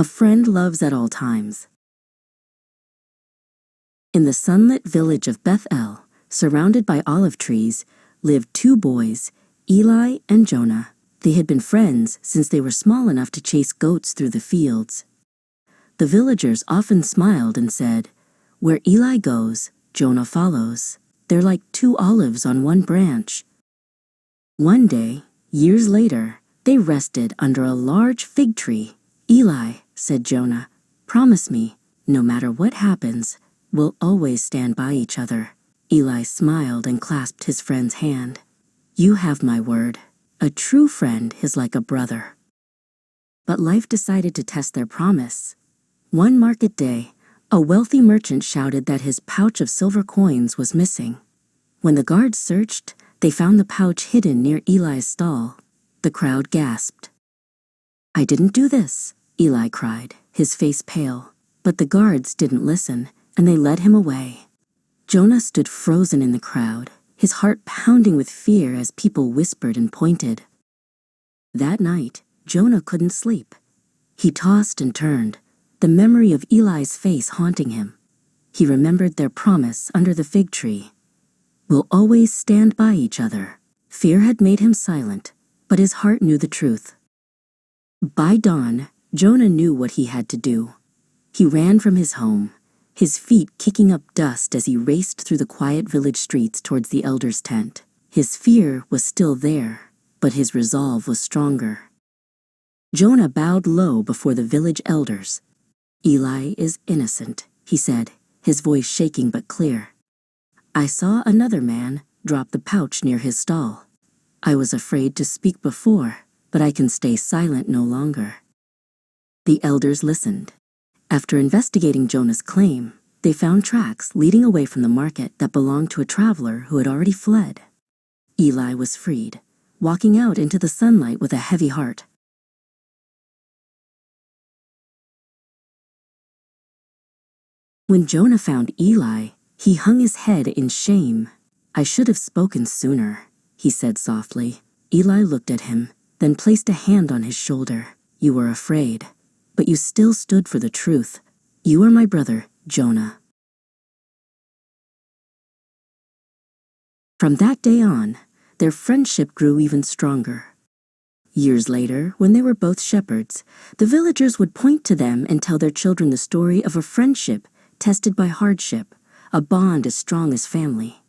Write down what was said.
A friend loves at all times. In the sunlit village of Beth-El, surrounded by olive trees, lived two boys, Eli and Jonah. They had been friends since they were small enough to chase goats through the fields. The villagers often smiled and said, "Where Eli goes, Jonah follows. They're like two olives on one branch." One day, years later, they rested under a large fig tree. "Eli," said Jonah, "promise me, no matter what happens, we'll always stand by each other." Eli smiled and clasped his friend's hand. "You have my word. A true friend is like a brother." But life decided to test their promise. One market day, a wealthy merchant shouted that his pouch of silver coins was missing. When the guards searched, they found the pouch hidden near Eli's stall. The crowd gasped. "I didn't do this," Eli cried, his face pale. But the guards didn't listen, and they led him away. Jonah stood frozen in the crowd, his heart pounding with fear as people whispered and pointed. That night, Jonah couldn't sleep. He tossed and turned, the memory of Eli's face haunting him. He remembered their promise under the fig tree. "We'll always stand by each other." Fear had made him silent, but his heart knew the truth. By dawn, Jonah knew what he had to do. He ran from his home, his feet kicking up dust as he raced through the quiet village streets towards the elder's tent. His fear was still there, but his resolve was stronger. Jonah bowed low before the village elders. "Eli is innocent," he said, his voice shaking but clear. "I saw another man drop the pouch near his stall. I was afraid to speak before, but I can stay silent no longer." The elders listened. After investigating Jonah's claim, they found tracks leading away from the market that belonged to a traveler who had already fled. Eli was freed, walking out into the sunlight with a heavy heart. When Jonah found Eli, he hung his head in shame. "I should have spoken sooner," he said softly. Eli looked at him, then placed a hand on his shoulder. "You were afraid, but you still stood for the truth. You are my brother, Jonah." From that day on, their friendship grew even stronger. Years later, when they were both shepherds, the villagers would point to them and tell their children the story of a friendship tested by hardship, a bond as strong as family.